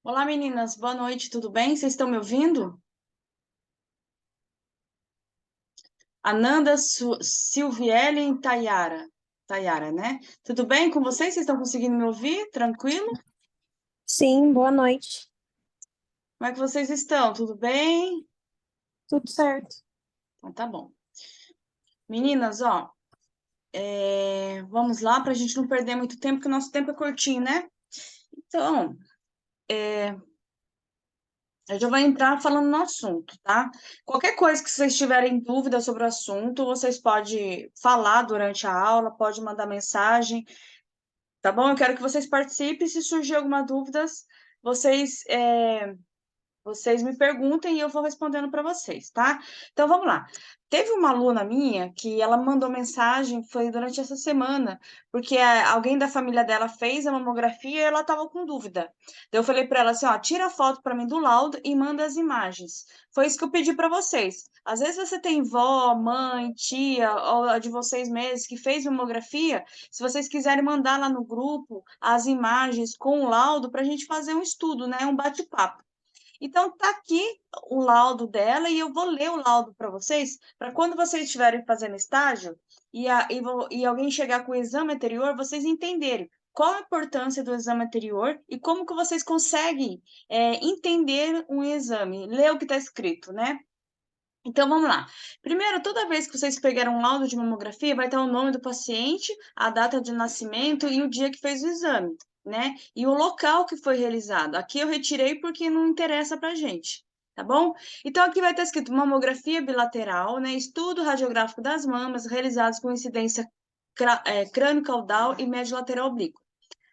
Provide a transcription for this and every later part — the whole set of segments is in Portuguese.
Olá, meninas. Boa noite, tudo bem? Vocês estão me ouvindo? Ananda, Silviele e Tayara. Tayara, né? Tudo bem com vocês? Vocês estão conseguindo me ouvir? Tranquilo? Sim, boa noite. Como é que vocês estão? Tudo bem? Tudo certo. Então, tá bom. Meninas, ó, vamos lá para a gente não perder muito tempo, porque o nosso tempo é curtinho, né? Então, eu já vou entrar falando no assunto, tá? Qualquer coisa que vocês tiverem dúvida sobre o assunto, vocês podem falar durante a aula, pode mandar mensagem. Tá bom? Eu quero que vocês participem. Se surgir alguma dúvida, vocês, vocês me perguntem e eu vou respondendo para vocês, tá? Então vamos lá. Teve uma aluna minha que ela mandou mensagem, foi durante essa semana, porque alguém da família dela fez a mamografia e ela estava com dúvida. Daí eu falei para ela assim, ó, tira a foto para mim do laudo e manda as imagens. Foi isso que eu pedi para vocês. Às vezes você tem vó, mãe, tia, ou a de vocês mesmos que fez mamografia, se vocês quiserem mandar lá no grupo as imagens com o laudo para a gente fazer um estudo, né? Um bate-papo. Então, tá aqui o laudo dela e eu vou ler o laudo para vocês, para quando vocês estiverem fazendo estágio e alguém chegar com o exame anterior, vocês entenderem qual a importância do exame anterior e como que vocês conseguem entender um exame, ler o que está escrito, né? Então, vamos lá. Primeiro, toda vez que vocês pegarem um laudo de mamografia, vai estar o nome do paciente, a data de nascimento e o dia que fez o exame, né? E o local que foi realizado. Aqui eu retirei porque não interessa pra gente, tá bom? Então, aqui vai estar escrito mamografia bilateral, né? Estudo radiográfico das mamas realizados com incidência crânio-caudal e médio lateral oblíqua.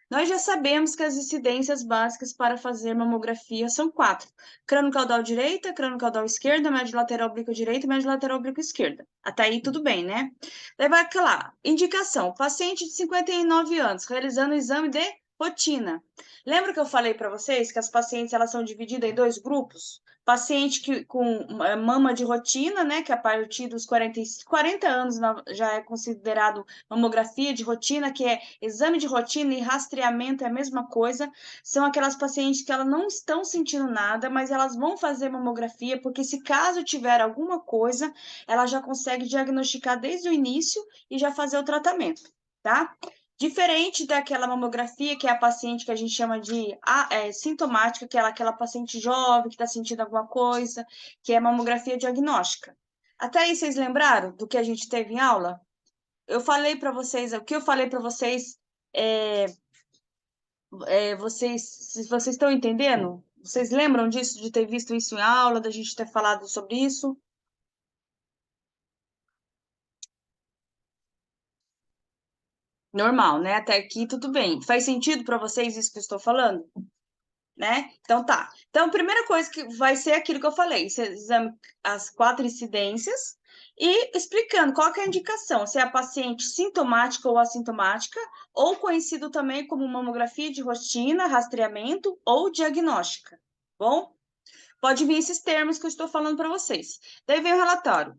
Nós já sabemos que as incidências básicas para fazer mamografia são quatro: crânio-caudal direita, crânio-caudal esquerda, médio lateral oblíquo direita e médio lateral oblíquo esquerda. Até aí tudo bem, né? Daí vai lá. Indicação: paciente de 59 anos realizando exame de rotina. Lembra que eu falei para vocês que as pacientes elas são divididas em dois grupos? Paciente com mama de rotina, né, que a partir dos 40 anos já é considerado mamografia de rotina, que é exame de rotina e rastreamento é a mesma coisa. São aquelas pacientes que elas não estão sentindo nada, mas elas vão fazer mamografia, porque se caso tiver alguma coisa, ela já consegue diagnosticar desde o início e já fazer o tratamento, tá? Diferente daquela mamografia, que é a paciente que a gente chama de sintomática, que é aquela paciente jovem que está sentindo alguma coisa, que é a mamografia diagnóstica. Até aí vocês lembraram do que a gente teve em aula? Eu falei para vocês, o que eu falei para vocês, é, se vocês estão entendendo? Vocês lembram disso, de ter visto isso em aula, da gente ter falado sobre isso? Normal, né? Até aqui tudo bem. Faz sentido para vocês isso que eu estou falando? Né? Então tá. Então, a primeira coisa que vai ser aquilo que eu falei, você exame as quatro incidências e explicando qual que é a indicação, se é a paciente sintomática ou assintomática, ou conhecido também como mamografia de rotina, rastreamento ou diagnóstica. Bom, pode vir esses termos que eu estou falando para vocês. Daí vem o relatório.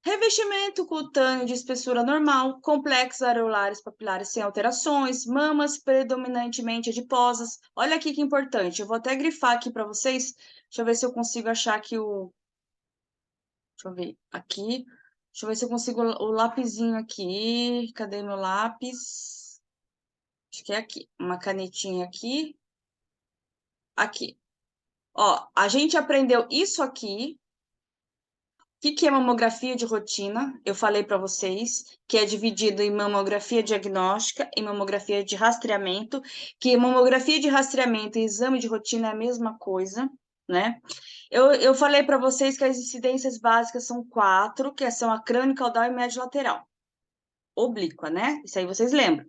Revestimento cutâneo de espessura normal, complexos areolares papilares sem alterações, mamas predominantemente adiposas. Olha aqui que importante, eu vou até grifar aqui para vocês. Deixa eu ver se eu consigo achar aqui o. Deixa eu ver aqui. Deixa eu ver se eu consigo o lapisinho aqui. Cadê meu lápis? Acho que é aqui. Uma canetinha aqui. Aqui. Ó, a gente aprendeu isso aqui. Que é mamografia de rotina? Eu falei para vocês que é dividido em mamografia diagnóstica e mamografia de rastreamento, que mamografia de rastreamento e exame de rotina é a mesma coisa, né? Eu falei para vocês que as incidências básicas são quatro, que são a crânio, caudal e médio lateral. Oblíqua, né? Isso aí vocês lembram.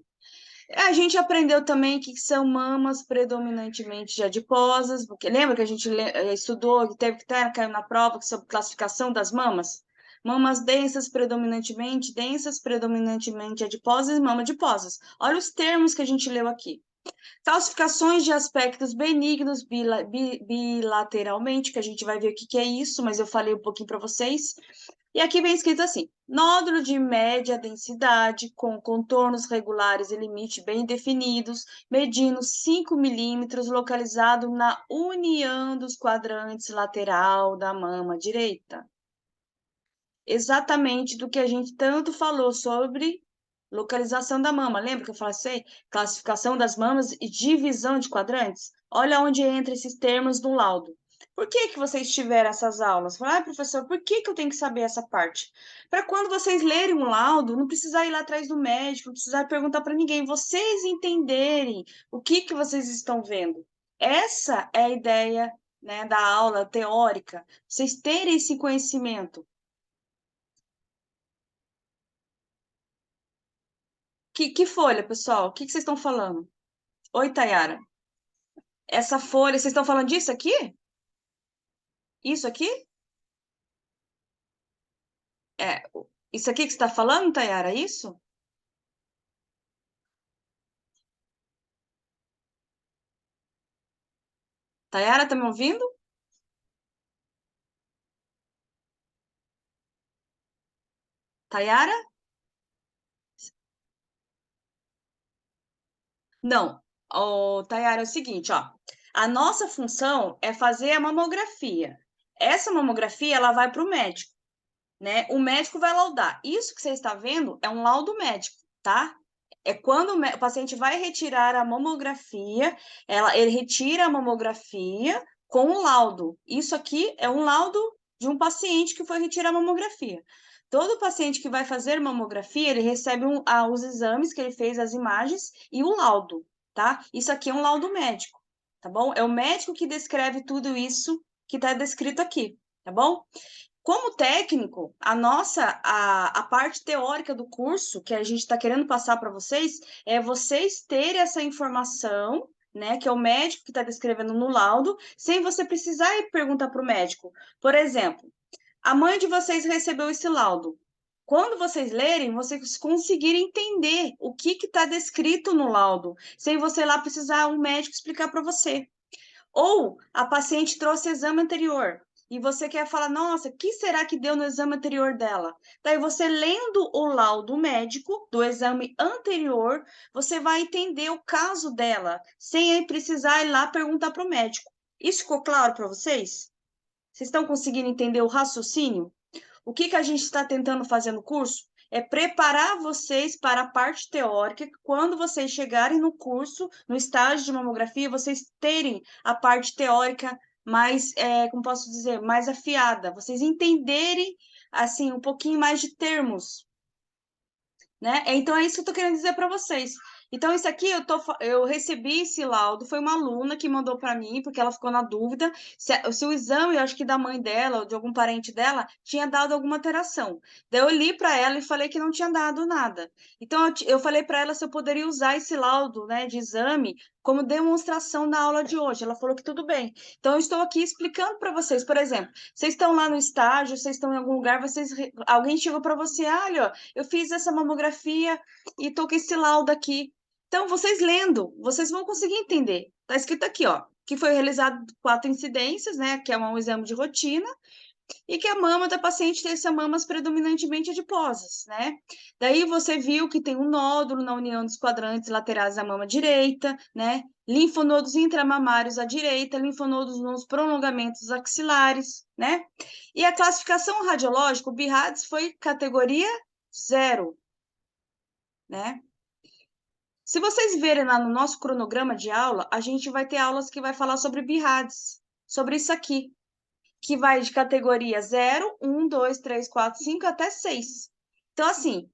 A gente aprendeu também que são mamas predominantemente de adiposas, porque lembra que a gente estudou, que teve que estar caiu na prova sobre classificação das mamas? Mamas densas predominantemente adiposas e mama adiposas. Olha os termos que a gente leu aqui. Calcificações de aspectos benignos bilateralmente, que a gente vai ver o que é isso, mas eu falei um pouquinho para vocês. E aqui vem escrito assim: nódulo de média densidade, com contornos regulares e limite bem definidos, medindo 5 milímetros, localizado na união dos quadrantes lateral da mama direita. Exatamente do que a gente tanto falou sobre localização da mama. Lembra que eu falei assim? Classificação das mamas e divisão de quadrantes? Olha onde entra esses termos no laudo. Por que que vocês tiveram essas aulas? Fala, professor, por que que eu tenho que saber essa parte? Para quando vocês lerem um laudo, não precisar ir lá atrás do médico, não precisar perguntar para ninguém, vocês entenderem o que que vocês estão vendo. Essa é a ideia, né, da aula teórica, vocês terem esse conhecimento. Que folha, pessoal? O que que vocês estão falando? Oi, Tayara. Essa folha, vocês estão falando disso aqui? Isso aqui? É, isso aqui que você está falando, Tayara? Isso? Tayara, tá me ouvindo? Tayara? Não. Ô, Tayara, é o seguinte, ó. A nossa função é fazer a mamografia. Essa mamografia, ela vai para o médico, né? O médico vai laudar. Isso que você está vendo é um laudo médico, tá? É quando o paciente vai retirar a mamografia, ele retira a mamografia com o laudo. Isso aqui é um laudo de um paciente que foi retirar a mamografia. Todo paciente que vai fazer mamografia, ele recebe os exames que ele fez, as imagens e o laudo, tá? Isso aqui é um laudo médico, tá bom? É o médico que descreve tudo isso que está descrito aqui, tá bom? Como técnico, a parte teórica do curso que a gente está querendo passar para vocês é vocês terem essa informação, né? Que é o médico que está descrevendo no laudo, sem você precisar ir perguntar para o médico. Por exemplo, a mãe de vocês recebeu esse laudo. Quando vocês lerem, vocês conseguirem entender o que está descrito no laudo, sem você lá precisar um médico explicar para você. Ou a paciente trouxe exame anterior e você quer falar, nossa, o que será que deu no exame anterior dela? Daí você lendo o laudo médico do exame anterior, você vai entender o caso dela, sem aí precisar ir lá perguntar para o médico. Isso ficou claro para vocês? Vocês estão conseguindo entender o raciocínio? O que que a gente está tentando fazer no curso? É preparar vocês para a parte teórica, que quando vocês chegarem no curso, no estágio de mamografia, vocês terem a parte teórica mais, como posso dizer, mais afiada, vocês entenderem, assim, um pouquinho mais de termos, né? Então é isso que eu estou querendo dizer para vocês. Então, isso aqui eu recebi esse laudo, foi uma aluna que mandou para mim, porque ela ficou na dúvida se o exame, eu acho que da mãe dela ou de algum parente dela, tinha dado alguma alteração. Daí eu li para ela e falei que não tinha dado nada. Então, eu falei para ela se eu poderia usar esse laudo, né, de exame como demonstração na aula de hoje. Ela falou que tudo bem. Então, eu estou aqui explicando para vocês. Por exemplo, vocês estão lá no estágio, vocês estão em algum lugar, alguém chegou para você, olha, eu fiz essa mamografia e tô com esse laudo aqui. Então, vocês lendo, vocês vão conseguir entender. Tá escrito aqui, ó, que foi realizado 4 incidências, né, que é um exame de rotina, e que a mama da paciente tem essa mamas predominantemente adiposas, né? Daí você viu que tem um nódulo na união dos quadrantes laterais da mama direita, né? Linfonodos intramamários à direita, linfonodos nos prolongamentos axilares, né? E a classificação radiológica, o BIRADS foi categoria 0, né? Se vocês verem lá no nosso cronograma de aula, a gente vai ter aulas que vai falar sobre BIRADS, sobre isso aqui, que vai de categoria 0, 1, 2, 3, 4, 5 até 6. Então, assim,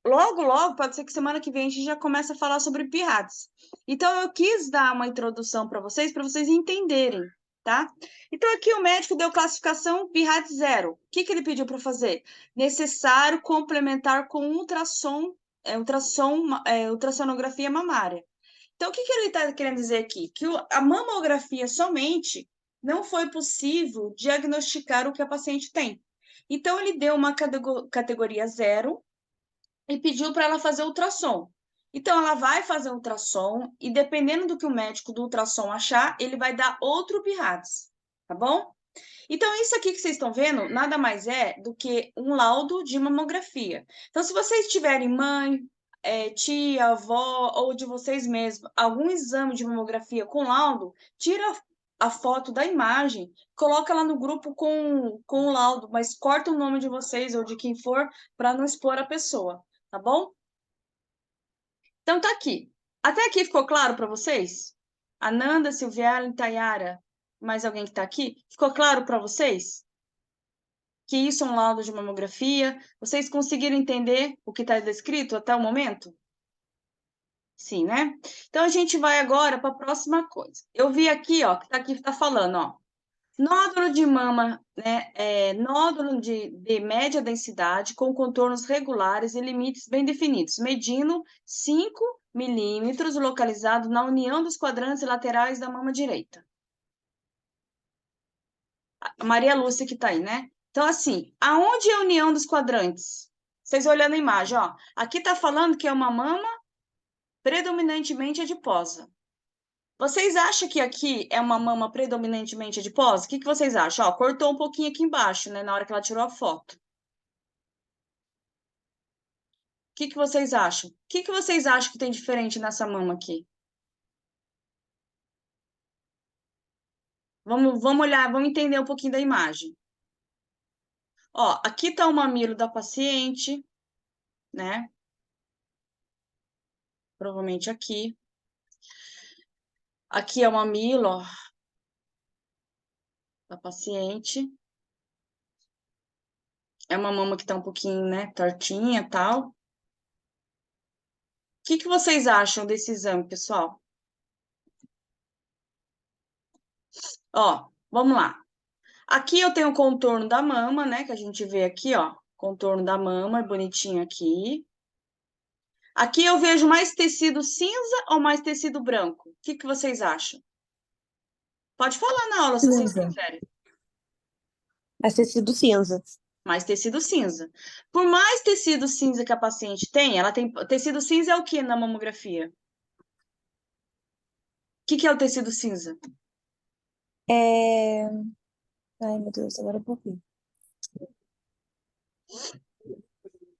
logo, pode ser que semana que vem a gente já comece a falar sobre BIRADS. Então, eu quis dar uma introdução para vocês entenderem, tá? Então, aqui o médico deu classificação BIRADS 0. O que que ele pediu para fazer? Necessário complementar com ultrassonografia mamária. Então, o que que ele está querendo dizer aqui? Que a mamografia somente não foi possível diagnosticar o que a paciente tem. Então, ele deu uma categoria 0 e pediu para ela fazer ultrassom. Então, ela vai fazer ultrassom e, dependendo do que o médico do ultrassom achar, ele vai dar outro BIRADS, tá bom? Então, isso aqui que vocês estão vendo, nada mais é do que um laudo de mamografia. Então, se vocês tiverem mãe, tia, avó, ou de vocês mesmos, algum exame de mamografia com laudo, tira a foto da imagem, coloca lá no grupo com o laudo, mas corta o nome de vocês ou de quem for, para não expor a pessoa, tá bom? Então, tá aqui. Até aqui ficou claro para vocês? Ananda, Silviane, Tayara, mais alguém que está aqui? Ficou claro para vocês? Que isso é um laudo de mamografia? Vocês conseguiram entender o que está descrito até o momento? Sim, né? Então, a gente vai agora para a próxima coisa. Eu vi aqui, ó, que tá falando, ó. Nódulo de mama, né? Nódulo de média densidade com contornos regulares e limites bem definidos, medindo 5 milímetros, localizado na união dos quadrantes laterais da mama direita. A Maria Lúcia que está aí, né? Então, assim, aonde é a união dos quadrantes? Vocês olhando a imagem, ó. Aqui está falando que é uma mama predominantemente adiposa. Vocês acham que aqui é uma mama predominantemente adiposa? O que vocês acham? Ó, cortou um pouquinho aqui embaixo, né? Na hora que ela tirou a foto. O que vocês acham? O que vocês acham que tem diferente nessa mama aqui? Vamos olhar, vamos entender um pouquinho da imagem. Ó, aqui está o mamilo da paciente, né? Provavelmente aqui. Aqui é o mamilo, ó, da paciente. É uma mama que está um pouquinho, né, tortinha e tal. O que vocês acham desse exame, pessoal? Ó, vamos lá. Aqui eu tenho o contorno da mama, né, que a gente vê aqui, ó. Contorno da mama, é bonitinho aqui. Aqui eu vejo mais tecido cinza ou mais tecido branco? O que vocês acham? Pode falar na aula se vocês Cinza. preferem. É tecido cinza. Mais tecido cinza. Por mais tecido cinza que a paciente tem, ela tem. Tecido cinza é o que na mamografia? O que é o tecido cinza? É... Ai, meu Deus, agora eu vou ver.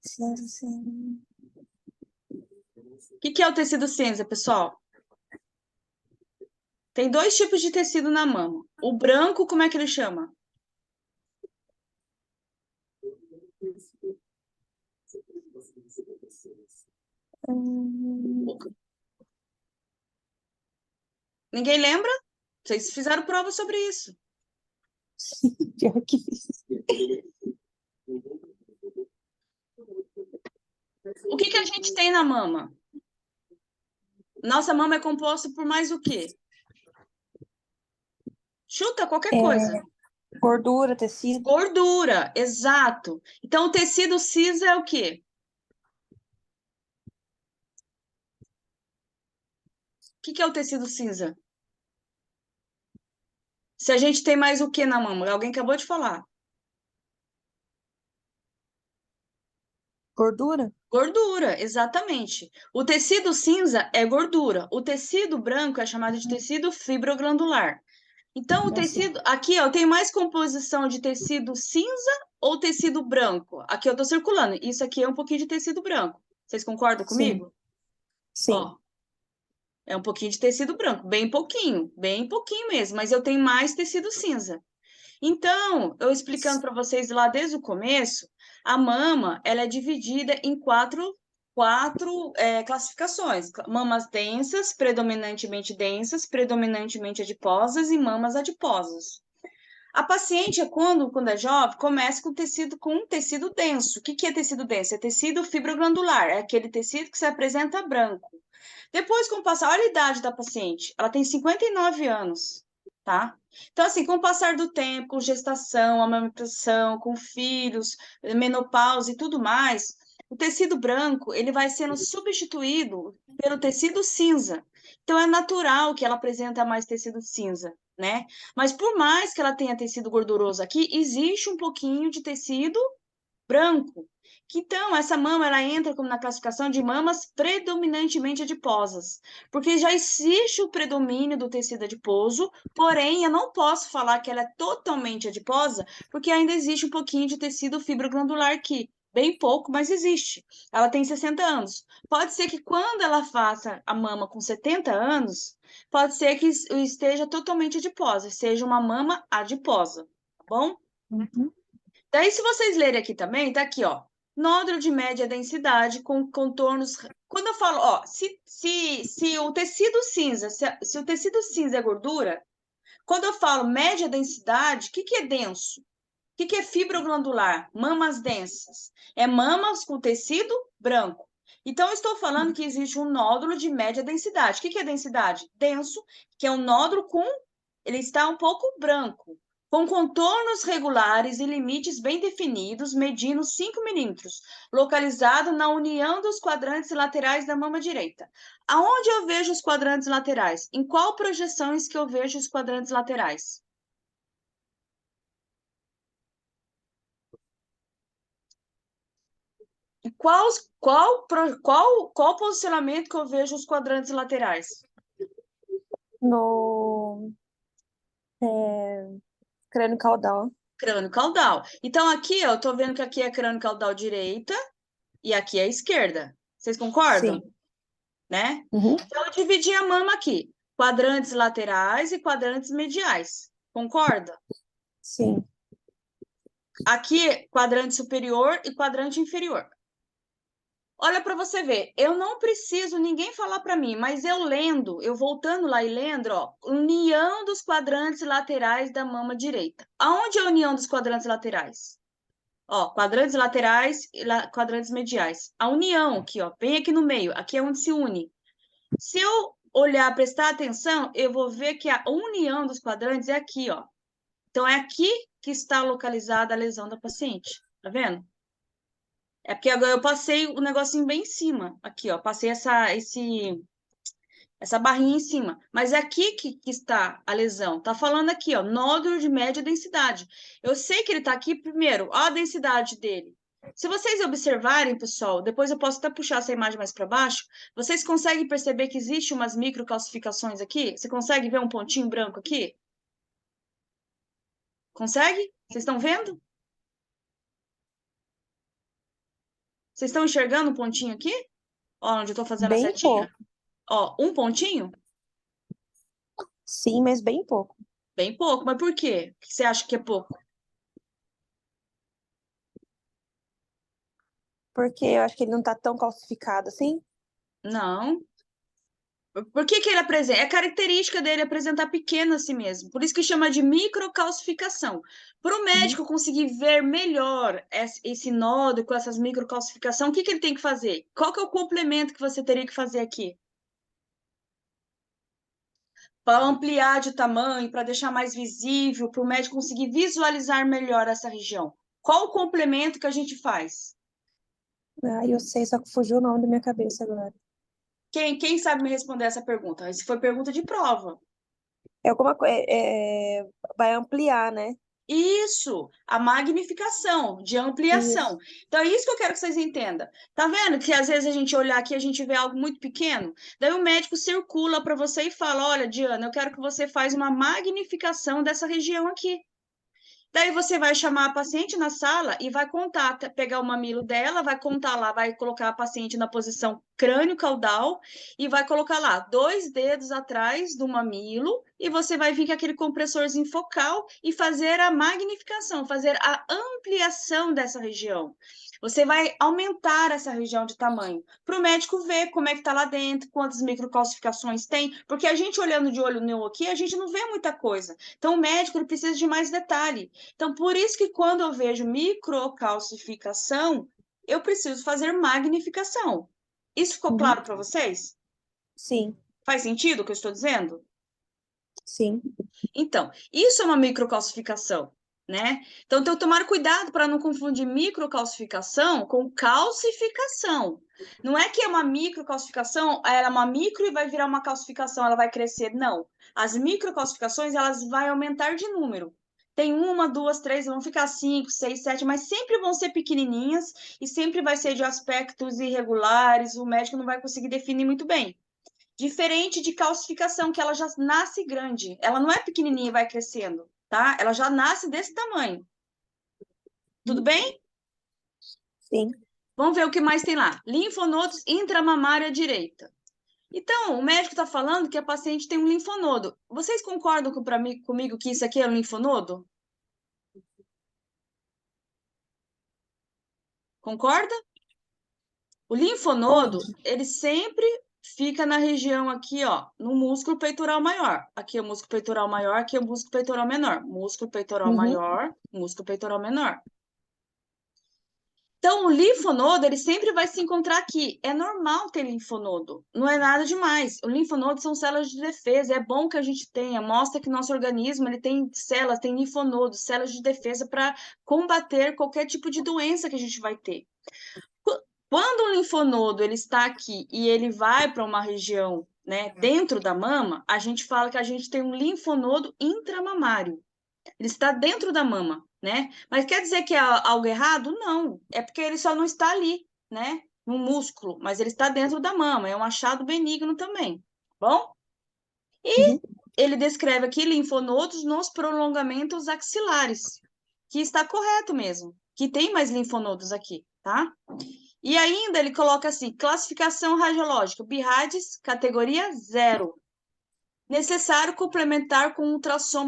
Cinza, sim. O que é o tecido cinza, pessoal? Tem dois tipos de tecido na mama. O branco, como é que ele chama? Ninguém lembra? Vocês fizeram prova sobre isso. Pior que isso. O que a gente tem na mama? Nossa mama é composta por mais o quê? Chuta qualquer coisa. Gordura, tecido. Gordura, exato. Então, o tecido cinza é o quê? O que é o tecido cinza? Se a gente tem mais o que na mama? Alguém acabou de falar. Gordura? Gordura, exatamente. O tecido cinza é gordura. O tecido branco é chamado de tecido fibroglandular. Então, o tecido. Aqui, ó, tem mais composição de tecido cinza ou tecido branco? Aqui eu estou circulando. Isso aqui é um pouquinho de tecido branco. Vocês concordam comigo? Sim. Ó, é um pouquinho de tecido branco, bem pouquinho mesmo, mas eu tenho mais tecido cinza. Então, eu explicando para vocês lá desde o começo, a mama ela é dividida em quatro classificações: mamas densas, predominantemente adiposas e mamas adiposas. A paciente, quando é jovem, começa com um tecido denso. O que é tecido denso? É tecido fibroglandular, é aquele tecido que se apresenta branco. Depois, com o passar, olha a idade da paciente, ela tem 59 anos, tá? Então, assim, com o passar do tempo, com gestação, amamentação, com filhos, menopausa e tudo mais, o tecido branco, ele vai sendo substituído pelo tecido cinza. Então, é natural que ela apresente mais tecido cinza, né? Mas por mais que ela tenha tecido gorduroso aqui, existe um pouquinho de tecido branco, que então essa mama ela entra como na classificação de mamas predominantemente adiposas, porque já existe o predomínio do tecido adiposo, porém eu não posso falar que ela é totalmente adiposa, porque ainda existe um pouquinho de tecido fibroglandular aqui, bem pouco, mas existe. Ela tem 60 anos. Pode ser que quando ela faça a mama com 70 anos, pode ser que esteja totalmente adiposa, seja uma mama adiposa, tá bom? Uhum. Daí, se vocês lerem aqui também, tá aqui, ó. Nódulo de média densidade com contornos. Quando eu falo, ó, se o tecido cinza, se o tecido cinza é gordura, quando eu falo média densidade, o que é denso? O que é fibroglandular? Mamas densas. É mamas com tecido branco. Então, eu estou falando que existe um nódulo de média densidade. O que é densidade? Denso, que é um nódulo com. Ele está um pouco branco, com contornos regulares e limites bem definidos, medindo 5 milímetros, localizado na união dos quadrantes laterais da mama direita. Aonde eu vejo os quadrantes laterais? Em qual projeções que eu vejo os quadrantes laterais? Qual posicionamento que eu vejo os quadrantes laterais? No crânio caudal. Crânio caudal. Então, aqui, ó, eu tô vendo que aqui é crânio caudal direita e aqui é a esquerda. Vocês concordam? Sim. Né? Uhum. Então, eu dividi a mama aqui. Quadrantes laterais e quadrantes mediais. Concorda? Sim. Aqui, quadrante superior e quadrante inferior. Olha para você ver, eu não preciso ninguém falar para mim, mas eu lendo, eu voltando lá e lendo, ó, união dos quadrantes laterais da mama direita. Aonde é a união dos quadrantes laterais? Ó, quadrantes laterais e quadrantes mediais. A união aqui, ó, bem aqui no meio, aqui é onde se une. Se eu olhar, prestar atenção, eu vou ver que a união dos quadrantes é aqui, ó. Então, é aqui que está localizada a lesão da paciente. Tá vendo? É porque agora eu passei o negocinho bem em cima. Aqui, ó. Passei essa barrinha em cima. Mas é aqui que está a lesão. Tá falando aqui, ó. Nódulo de média densidade. Eu sei que ele tá aqui primeiro. Ó a densidade dele. Se vocês observarem, pessoal, depois eu posso até puxar essa imagem mais para baixo. Vocês conseguem perceber que existe umas microcalcificações aqui? Você consegue ver um pontinho branco aqui? Consegue? Vocês estão vendo? Vocês estão enxergando um pontinho aqui? Ó, onde eu tô fazendo a Bem setinha? pouco. Ó, um pontinho? Sim, mas bem pouco. Bem pouco, mas por quê? O que você acha que é pouco? Porque eu acho que ele não tá tão calcificado assim. Não. Por que que ele apresenta? É característica dele apresentar pequeno assim mesmo. Por isso que chama de microcalcificação. Para o Uhum. médico conseguir ver melhor esse nódulo com essas microcalcificação, o que que ele tem que fazer? Qual que é o complemento que você teria que fazer aqui? Para ampliar de tamanho, para deixar mais visível, para o médico conseguir visualizar melhor essa região. Qual o complemento que a gente faz? Ah, eu sei, só que fugiu o nome da minha cabeça agora. Quem sabe me responder essa pergunta? Isso foi pergunta de prova. É alguma coisa. Vai ampliar, né? Isso, a magnificação, de Isso. ampliação. Então, é isso que eu quero que vocês entendam. Tá vendo que às vezes a gente olhar aqui, a gente vê algo muito pequeno? Daí o médico circula para você e fala: Olha, Diana, eu quero que você faça uma magnificação dessa região aqui. Daí você vai chamar a paciente na sala e vai contar, pegar o mamilo dela, vai contar lá, vai colocar a paciente na posição crânio-caudal e vai colocar lá 2 dedos atrás do mamilo e você vai vir com aquele compressorzinho focal e fazer a magnificação, fazer a ampliação dessa região. Você vai aumentar essa região de tamanho para o médico ver como é que está lá dentro, quantas microcalcificações tem, porque a gente olhando de olho nu aqui, a gente não vê muita coisa. Então, o médico ele precisa de mais detalhe. Então, por isso que quando eu vejo microcalcificação, eu preciso fazer magnificação. Isso ficou Uhum. claro para vocês? Sim, Faz sentido o que eu estou dizendo? sim. Então, isso é uma microcalcificação, né? Então, tem que tomar cuidado para não confundir microcalcificação com calcificação. Não é que é uma microcalcificação, ela é uma micro e vai virar uma calcificação, ela vai crescer. Não. As microcalcificações, elas vão aumentar de número. Tem uma, duas, três, vão ficar 5, 6, 7, mas sempre vão ser pequenininhas e sempre vai ser de aspectos irregulares, o médico não vai conseguir definir muito bem. Diferente de calcificação, que ela já nasce grande, ela não é pequenininha e vai crescendo, tá? Ela já nasce desse tamanho. Tudo bem? Sim. Vamos ver o que mais tem lá. Linfonodos intramamária direita. Então, o médico está falando que a paciente tem um linfonodo. Vocês concordam comigo que isso aqui é um linfonodo? Concorda? O linfonodo, Onde? ele sempre fica na região aqui, ó, no músculo peitoral maior. Aqui é o músculo peitoral maior, aqui é o músculo peitoral menor. Músculo peitoral Uhum. maior, músculo peitoral menor. Então, o linfonodo, ele sempre vai se encontrar aqui. É normal ter linfonodo, não é nada demais. O linfonodo são células de defesa, é bom que a gente tenha. Mostra que nosso organismo, ele tem células, tem linfonodos, células de defesa para combater qualquer tipo de doença que a gente vai ter. Quando o linfonodo ele está aqui e ele vai para uma região, né, dentro da mama, a gente fala que a gente tem um linfonodo intramamário. Ele está dentro da mama, né? Mas quer dizer que é algo errado? Não. É porque ele só não está ali, né? No músculo, mas ele está dentro da mama. É um achado benigno também. Bom? E Uhum. ele descreve aqui linfonodos nos prolongamentos axilares, que está correto mesmo, que tem mais linfonodos aqui, tá? E ainda ele coloca assim, classificação radiológica, BIRADS, categoria 0. Necessário complementar com ultrassom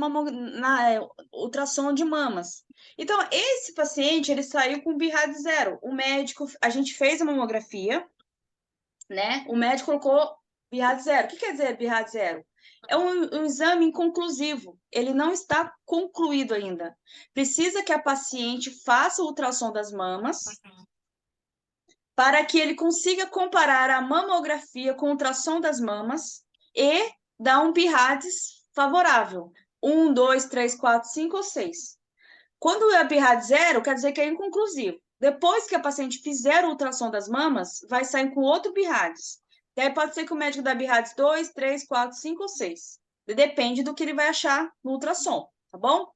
de mamas. Então, esse paciente, ele saiu com BIRADS 0. O médico, a gente fez a mamografia, né? O médico colocou BIRADS 0. O que quer dizer BIRADS 0? É um exame inconclusivo. Ele não está concluído ainda. Precisa que a paciente faça o ultrassom das mamas, para que ele consiga comparar a mamografia com o ultrassom das mamas e dar um PIRADS favorável. 1, 2, 3, 4, 5 ou 6. Quando é PIRADS 0, quer dizer que é inconclusivo. Depois que a paciente fizer o ultrassom das mamas, vai sair com outro PIRADS. E aí pode ser que o médico dá PIRADS 2, 3, 4, 5 ou 6. Depende do que ele vai achar no ultrassom, tá bom?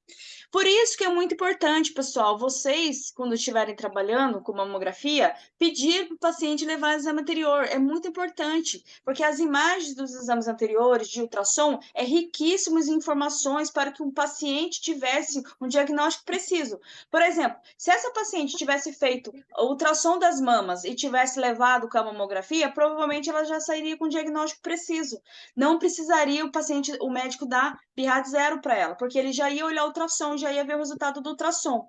Por isso que é muito importante, pessoal, vocês, quando estiverem trabalhando com mamografia, pedir para o paciente levar o exame anterior. É muito importante, porque as imagens dos exames anteriores de ultrassom é riquíssimas em informações para que um paciente tivesse um diagnóstico preciso. Por exemplo, se essa paciente tivesse feito o ultrassom das mamas e tivesse levado com a mamografia, provavelmente ela já sairia com um diagnóstico preciso. Não precisaria o médico dar BIRAD 0 para ela, porque ele já ia olhar o ultrassom, já ia ver o resultado do ultrassom,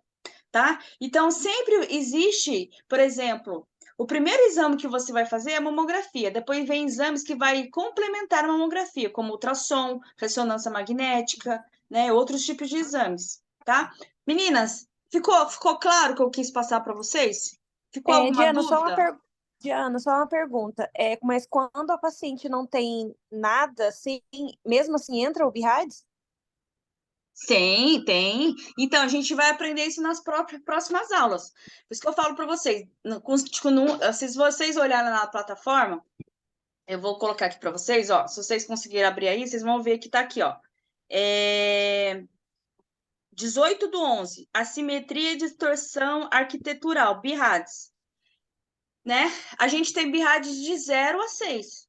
tá? Então, sempre existe, por exemplo, o primeiro exame que você vai fazer é a mamografia, depois vem exames que vai complementar a mamografia, como ultrassom, ressonância magnética, né, outros tipos de exames, tá? Meninas, ficou claro o que eu quis passar para vocês? Ficou alguma Diana, só uma dúvida? Diana, só uma pergunta. Mas quando a paciente não tem nada, assim, mesmo assim entra o BIRADS? Tem, tem. Então, a gente vai aprender isso nas próximas aulas. Por isso que eu falo para vocês, se vocês olharem na plataforma, eu vou colocar aqui para vocês, ó. Se vocês conseguirem abrir aí, vocês vão ver que tá aqui, ó. 18/11, assimetria e distorção arquitetural, BIRADS, né? A gente tem BIRADS de 0 a 6.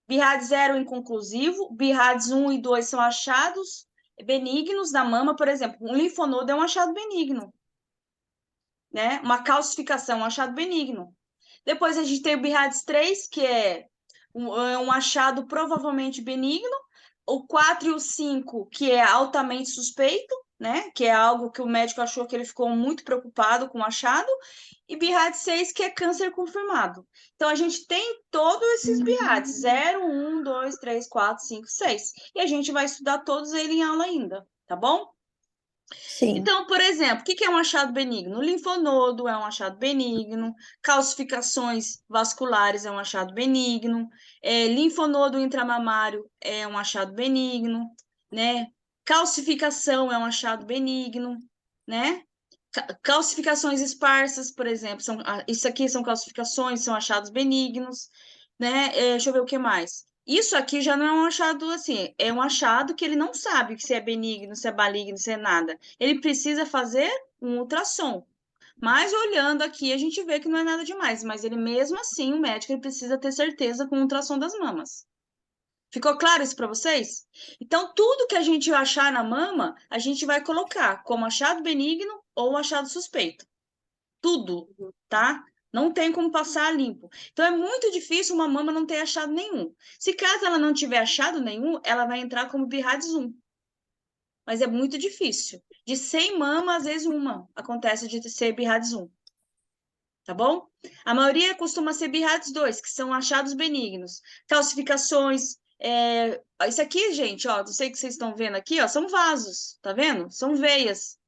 BIRADS 0 inconclusivo, BIRADS 1 e 2 são achados benignos da mama, por exemplo, um linfonodo é um achado benigno, né? Uma calcificação, um achado benigno. Depois a gente tem o BIRADS 3, que é um achado provavelmente benigno, o 4 e o 5, que é altamente suspeito, né? Que é algo que o médico achou que ele ficou muito preocupado com o achado, e BIRADS 6, que é câncer confirmado. Então, a gente tem todos esses BIRADS, 0, 1, 2, 3, 4, 5, 6. E a gente vai estudar todos eles em aula ainda, tá bom? Sim. Então, por exemplo, o que é um achado benigno? O linfonodo é um achado benigno, calcificações vasculares é um achado benigno, linfonodo intramamário é um achado benigno, né? Calcificação é um achado benigno, né? Calcificações esparsas, por exemplo, isso aqui são calcificações, são achados benignos, né? Deixa eu ver o que mais. Isso aqui já não é um achado assim, é um achado que ele não sabe se é benigno, se é maligno, se é nada. Ele precisa fazer um ultrassom. Mas olhando aqui, a gente vê que não é nada demais, mas ele mesmo assim, o médico ele precisa ter certeza com o ultrassom das mamas. Ficou claro isso para vocês? Então, tudo que a gente achar na mama, a gente vai colocar como achado benigno ou achado suspeito. Tudo, tá? Não tem como passar limpo. Então, é muito difícil uma mama não ter achado nenhum. Se caso ela não tiver achado nenhum, ela vai entrar como BIRADS 1. Mas é muito difícil. De 100 mamas, às vezes uma acontece de ser BIRADS 1. Tá bom? A maioria costuma ser BIRADS 2, que são achados benignos. Calcificações. Isso aqui, gente, ó, não sei o que vocês estão vendo aqui, ó, são vasos, tá vendo? São veias.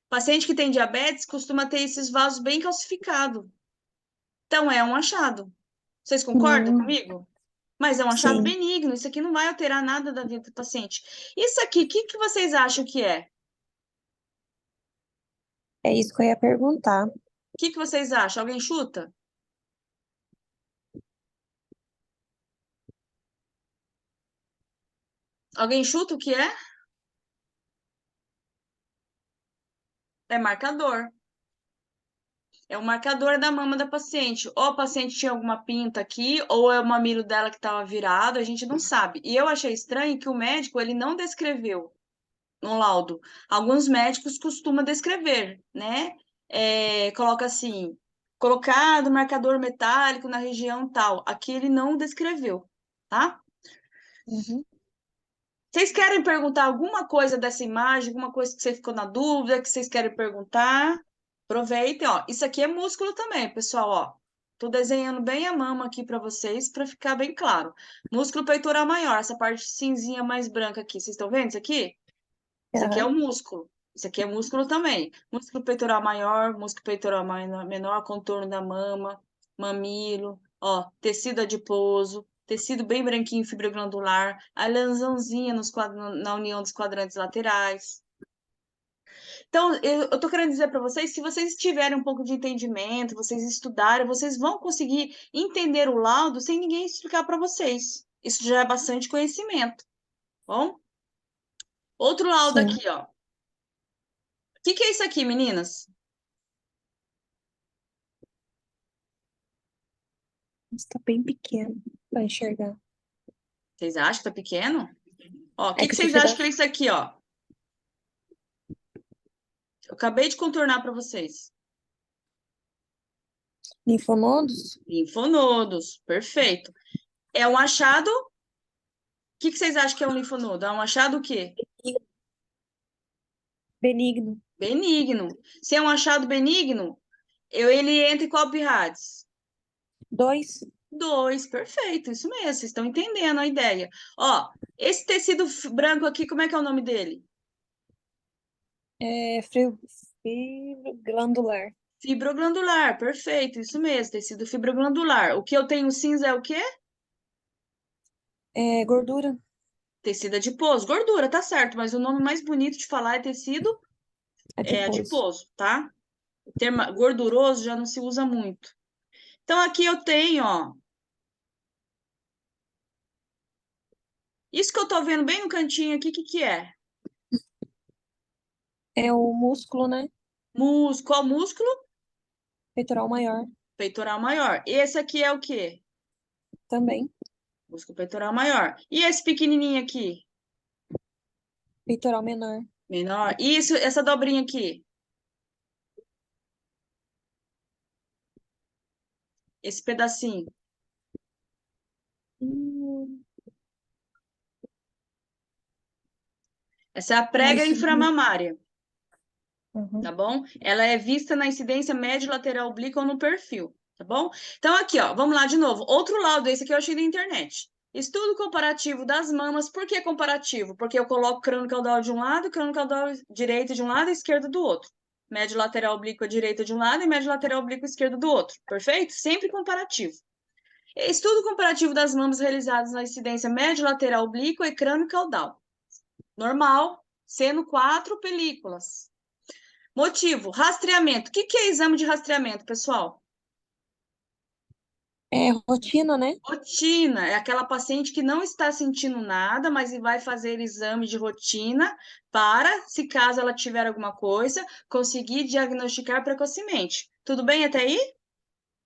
Paciente que tem diabetes costuma ter esses vasos bem calcificados. Então, é um achado. Vocês concordam comigo? Mas é um achado Sim, benigno. Isso aqui não vai alterar nada da vida do paciente. Isso aqui, o que vocês acham que é? é isso que eu ia perguntar. O que vocês acham? Alguém chuta? Alguém chuta o que é? É marcador. É o marcador da mama da paciente. Ou a paciente tinha alguma pinta aqui, ou é o mamilo dela que estava virado, a gente não sabe. E eu achei estranho que o médico ele não descreveu no laudo. Alguns médicos costumam descrever, né? Coloca assim, colocado marcador metálico na região tal. Aqui ele não descreveu, tá? Uhum. Vocês querem perguntar alguma coisa dessa imagem, alguma coisa que você ficou na dúvida, que vocês querem perguntar? Aproveitem, ó. Isso aqui é músculo também, pessoal, ó. Tô desenhando bem a mama aqui para vocês, para ficar bem claro. Músculo peitoral maior, essa parte cinzinha mais branca aqui. Vocês estão vendo isso aqui? Isso aqui é o Aham. músculo. Isso aqui é músculo também. Músculo peitoral maior, músculo peitoral menor, contorno da mama, mamilo, ó, tecido adiposo, tecido bem branquinho, fibra glandular, a lesãozinha na união dos quadrantes laterais. Então, eu tô querendo dizer para vocês, se vocês tiverem um pouco de entendimento, vocês estudarem, vocês vão conseguir entender o laudo sem ninguém explicar para vocês. Isso já é bastante conhecimento, bom? Outro laudo Sim. aqui, ó. O que é isso aqui, meninas? Está bem pequeno para enxergar. Vocês acham que tá pequeno? Ó, o É que que tem que vocês ser acham da que é isso aqui, ó? Eu acabei de contornar para vocês. linfonodos. Linfonodos, perfeito. É um achado. O que vocês acham que é um linfonodo? É um achado o quê? Benigno. Benigno. Se é um achado benigno, ele entra em qual BIRADS? 2. 2, perfeito, isso mesmo, vocês estão entendendo a ideia. Ó, esse tecido branco aqui, como é que é o nome dele? É fibro glandular. Fibroglandular, perfeito, isso mesmo, tecido fibroglandular. O que eu tenho cinza é o quê? É gordura. Tecido adiposo, gordura, tá certo, mas o nome mais bonito de falar é tecido Adiposo. adiposo, tá? O termo gorduroso já não se usa muito. Então, aqui eu tenho, ó, isso que eu tô vendo bem no cantinho aqui, o que é? É o músculo, né? Músculo, qual músculo? Peitoral maior Peitoral maior. Esse aqui é o quê? também. Músculo peitoral maior. E esse pequenininho aqui? Peitoral menor. Menor. E isso, essa dobrinha aqui? Esse pedacinho? Hum, Essa é a ai, prega subiu. inframamária, tá Uhum. bom? Ela é vista na incidência médio lateral oblíqua ou no perfil, tá bom? Então, aqui, ó, vamos lá de novo. Outro laudo, esse aqui eu achei na internet. Estudo comparativo das mamas. Por que comparativo? Porque eu coloco crânio caudal de um lado, crânio caudal direito de um lado e esquerdo do outro. Médio lateral oblíqua direita de um lado e médio lateral oblíqua esquerdo do outro. Perfeito? Sempre comparativo. Estudo comparativo das mamas realizadas na incidência médio lateral oblíqua e crânio caudal. Normal, sendo 4 películas. Motivo, rastreamento. O que é exame de rastreamento, pessoal? É rotina, né? Rotina é aquela paciente que não está sentindo nada, mas vai fazer exame de rotina para, se caso ela tiver alguma coisa, conseguir diagnosticar precocemente. Tudo bem até aí?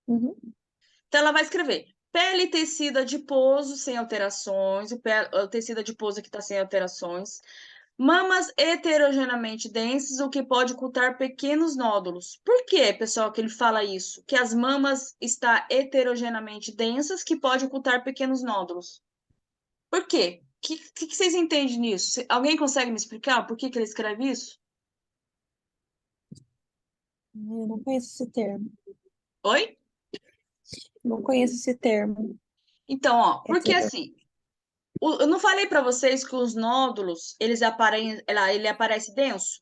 Uhum. Então, ela vai escrever pele e tecido adiposo sem alterações, o tecido adiposo aqui está sem alterações, mamas heterogeneamente densas, o que pode ocultar pequenos nódulos. Por que, pessoal, que ele fala isso? Que as mamas estão heterogeneamente densas, que pode ocultar pequenos nódulos. Por quê? O que vocês entendem nisso? Alguém consegue me explicar por que ele escreve isso? Eu não conheço esse termo. Oi? Não conheço esse termo. Então, ó, porque Hetero. assim, eu não falei para vocês que os nódulos, ele aparece denso,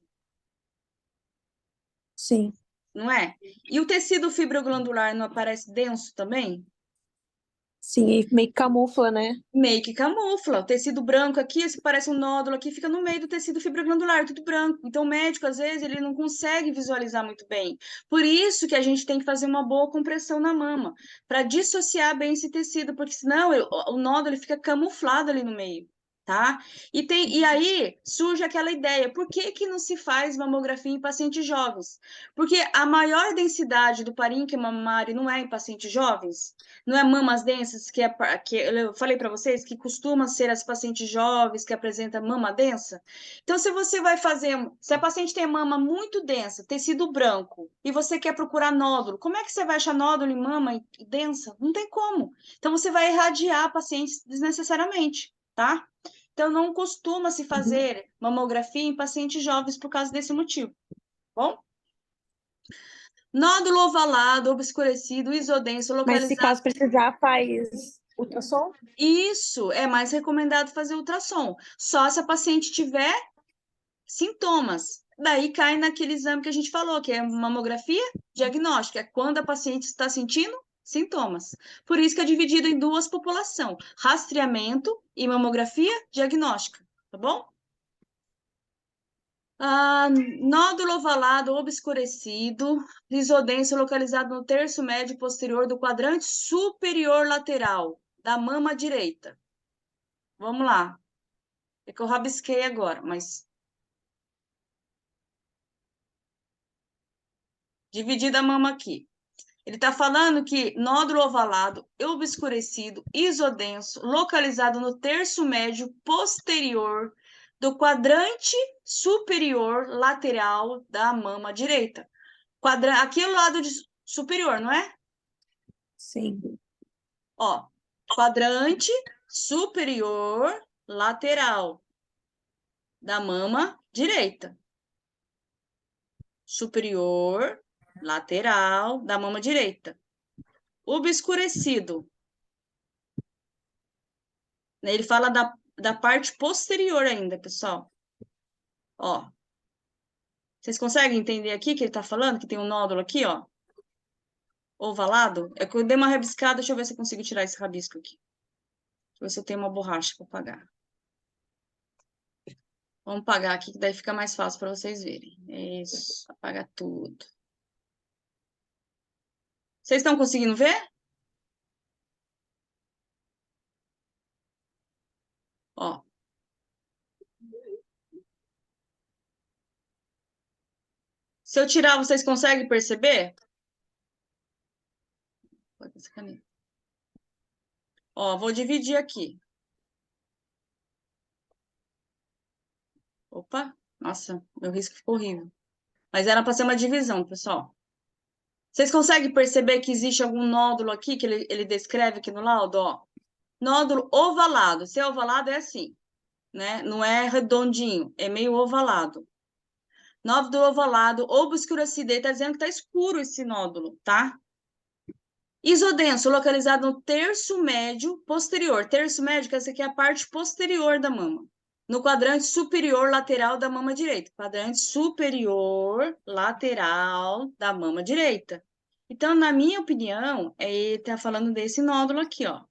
Sim. não é? E o tecido fibroglandular não aparece denso também? Sim, e meio que camufla, né? Meio que camufla. O tecido branco aqui, esse parece um nódulo aqui, fica no meio do tecido fibroglandular, tudo branco. Então, o médico, às vezes, ele não consegue visualizar muito bem. Por isso que a gente tem que fazer uma boa compressão na mama, para dissociar bem esse tecido, porque senão o nódulo ele fica camuflado ali no meio. Tá? E aí surge aquela ideia, por que que não se faz mamografia em pacientes jovens? Porque a maior densidade do parênquima mamário não é em pacientes jovens? Não é mamas densas que eu falei para vocês que costuma ser as pacientes jovens que apresentam mama densa? Então, se você vai fazer, se a paciente tem mama muito densa, tecido branco, e você quer procurar nódulo, como é que você vai achar nódulo em mama densa? Não tem como. Então, você vai irradiar pacientes desnecessariamente, tá? Então, não costuma se Uhum. fazer mamografia em pacientes jovens por causa desse motivo, bom? Nódulo ovalado, obscurecido, isodenso, Mas se localizado. caso precisar, faz ultrassom? Isso é mais recomendado fazer ultrassom, só se a paciente tiver sintomas. Daí cai naquele exame que a gente falou, que é mamografia diagnóstica, é quando a paciente está sentindo sintomas. Por isso que é dividido em duas populações, rastreamento e mamografia diagnóstica, tá bom? Nódulo ovalado obscurecido, isodêncio localizado no terço médio posterior do quadrante superior lateral da mama direita. Vamos lá. É que eu rabisquei agora, mas dividida a mama aqui. Ele está falando que nódulo ovalado, obscurecido, isodenso, localizado no terço médio posterior do quadrante superior lateral da mama direita. Aqui é o lado superior, não é? Sim. Ó, quadrante superior lateral da mama direita. Superior lateral da mama direita. Obscurecido. Ele fala da parte posterior ainda, pessoal. Ó, vocês conseguem entender aqui que ele tá falando? Que tem um nódulo aqui, ó, ovalado? É que eu dei uma rabiscada, deixa eu ver se eu consigo tirar esse rabisco aqui. Deixa eu ver se eu tenho uma borracha para pagar. Vamos pagar aqui, que daí fica mais fácil para vocês verem. Isso, apaga tudo. Vocês estão conseguindo ver? Ó. Se eu tirar, vocês conseguem perceber? Pode essa caneta. Ó, vou dividir aqui. Opa, nossa, meu risco ficou horrível. Mas era para ser uma divisão, pessoal. Vocês conseguem perceber que existe algum nódulo aqui que ele descreve aqui no laudo? Ó, nódulo ovalado. Se é ovalado, é assim, né? Não é redondinho, é meio ovalado. Nódulo ovalado, obscurecido, ele tá dizendo que tá escuro esse nódulo, tá? Isodenso, localizado no terço médio posterior. Terço médio, que essa aqui é a parte posterior da mama. No quadrante superior lateral da mama direita. Quadrante superior lateral da mama direita. Então, na minha opinião, ele está falando desse nódulo aqui, ó.